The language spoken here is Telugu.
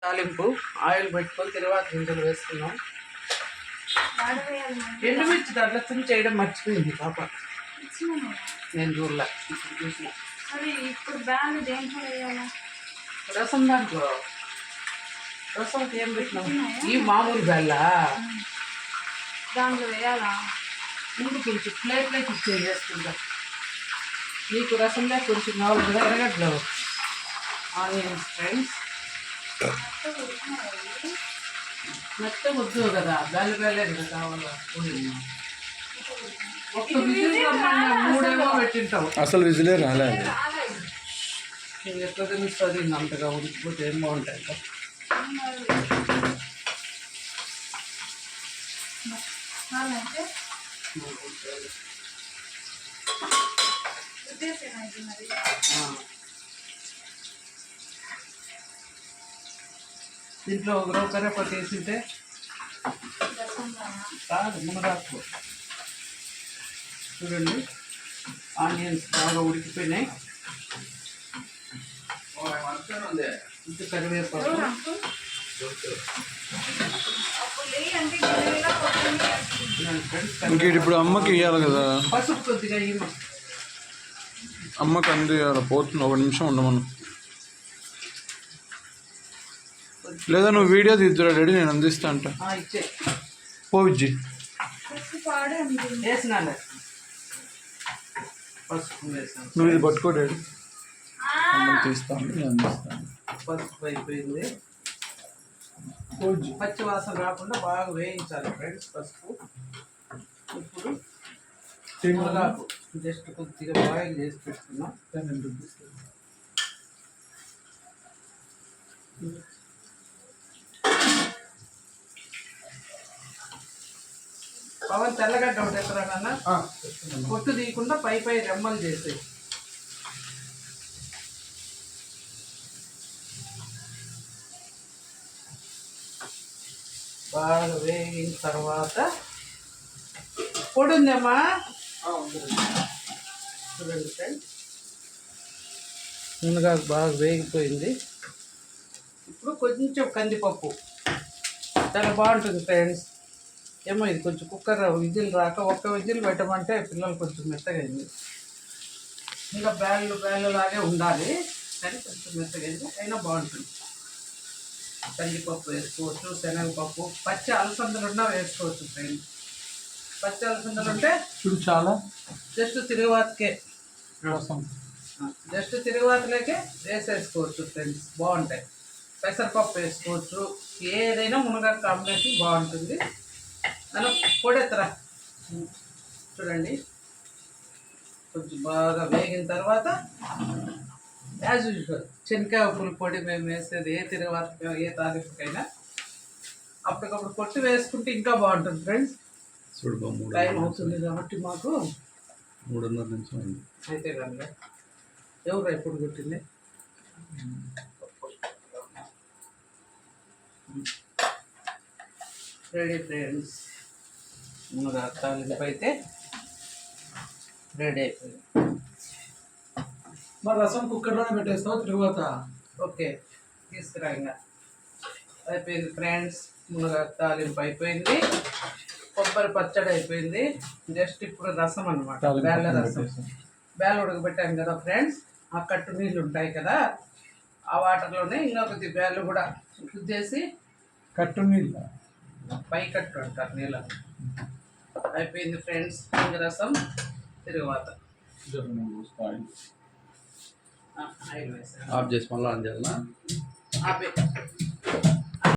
తాలింపు ఆయిల్ పెట్టుకొని తర్వాత గింజలు వేసుకున్నాం. ఎండుమిర్చి దాంట్లో తుని చేయడం మర్చిపోయింది పాప, నేను చూడలే. ఇప్పుడు బ్యాగ్ దేంట్లో వేయాలా? రసం దాంట్లో రసంకి ఏం పెట్టినాం? ఈ మామూలు బెల్లా దాంట్లో వేయాలా? ముందు కొంచెం ప్లేట్లోకి ఇచ్చేది వేసుకుంటా. నీకు రసంలో కొంచెం కావాలి కదా, ఎరగడ్లు ఆనియన్స్ ఫ్రెండ్స్. మెత్త వద్దు కదా, బెల్ల బెల్లే కదా కావాలా. ఒక్క విజిల్ మూడేమో పెట్టింటావు, అసలు విజిలే రాలేదు. నువ్వు ఎట్లా తెలుస్తుంది అంతగా ఉడికిపోతే ఏం బాగుంటాయి. దీంట్లో ఒక రవ్వ కరేపాకు వేసింటే కాదు మునగాకు. చూడండి ఆనియన్స్ బాగా ఉడికిపోయినాయి. ఇది కరివేపాకు, ఇంక ఇప్పుడు అమ్మకి ఇవ్వాలి కదా, పసుపు కొద్దిగా అమ్మకి అంది ఇవ్వాలి. పోతుంది, ఒక నిమిషం ఉండమను. లేదా నువ్వు వీడియో తీద్దురా డాడీ, నేను అందిస్తా అంట. ఇచ్చే పో విజ్జి. వేసినాలే పసుపు వేసాను. నువ్వు ఇది పట్టుకో డాడీ, తీస్తాను, నేను అందిస్తాను. పసుపు అయిపోయింది. పచ్చి వాసన రాకుండా బాగా వేయించాలి ఫ్రెండ్స్ పసుపు. ఇప్పుడు మునగాకు జస్ట్ కొద్దిగా బాయిల్ చేసి పెట్టుకున్నాం. పవన్ తెల్లగడ్డ ఒకటి ఎక్కడా నాన్న, పొట్టు తీయకుండా పై పై రెమ్మలు చేసి బాగా వేగిన తర్వాత పొడి ఉందమ్మా చూడండి ఫ్రెండ్స్. మునగాకు బాగా వేగిపోయింది. ఇప్పుడు కొంచెం కందిపప్పు చాలా బాగుంటుంది ఫ్రెండ్స్. ఏమో ఇది కొంచెం కుక్కర్ విజిల్ రాక ఒక్క విజిల్ పెట్టమంటే పిల్లలు కొంచెం మెత్తగా అయింది. ఇంకా బ్యాళ్ళు లాగే ఉండాలి కానీ కొంచెం మెత్తగా అయింది, అయినా బాగుంటుంది. కందిపప్పు వేసుకోవచ్చు, శనగపప్పు, పచ్చి అలసందలున్నా వేసుకోవచ్చు ఫ్రెండ్స్. పచ్చి అలసందలు ఉంటే చూడు చాలా జస్ట్ తిరుగువాతకే, జస్ట్ తిరుగువాతలేకే వేసేసుకోవచ్చు ఫ్రెండ్స్, బాగుంటాయి. పెసరపప్పు వేసుకోవచ్చు, ఏదైనా మునగాకు కాంబినేషన్ బాగుంటుంది. మనం పొడెత్తరా చూడండి. కొంచెం బాగా వేగిన తర్వాత యాజ్ యూజువల్ శనక్కాయ పులి పొడి మేము వేసేది ఏ తిరగవాతకైనా ఏ తాలింపుకైనా అప్పటికప్పుడు కొట్టి వేసుకుంటే ఇంకా బాగుంటుంది ఫ్రెండ్స్. టైం అవుతుంది కాబట్టి మాకు 3:30 నిమిషం అయింది. అయితే కనుక ఎవరు ఎప్పుడు కొట్టింది. రెడీ ఫ్రెండ్స్, మునగాకు తాలింపు అయితే రెడీ అయిపోయింది. మరి రసం కుక్కర్లోనే పెట్టేస్తావు తిరుగుతా? ఓకే తీసుకురా. ఇంకా అయిపోయింది ఫ్రెండ్స్, మునగాకు తాలింపు అయిపోయింది, కొబ్బరి పచ్చడి అయిపోయింది. జస్ట్ ఇప్పుడు రసం అనమాట, బేళ్ళ రసం. బేళ్ళ ఉడకబెట్టాం కదా ఫ్రెండ్స్, ఆ కట్టు నీళ్ళు ఉంటాయి కదా, ఆ వాటర్లోనే ఇంకా కొద్ది బేళ్ళు కూడా రుద్దేసి, కట్టు నీళ్ళు పై కట్టు అంటారు నీళ్ళ. అయిపోయింది ఫ్రెండ్స్, ఇంకా రసం తిరుగువాత. ఆఫ్ చేసి మళ్ళీ ఆన్ చేయాలా? ఆపే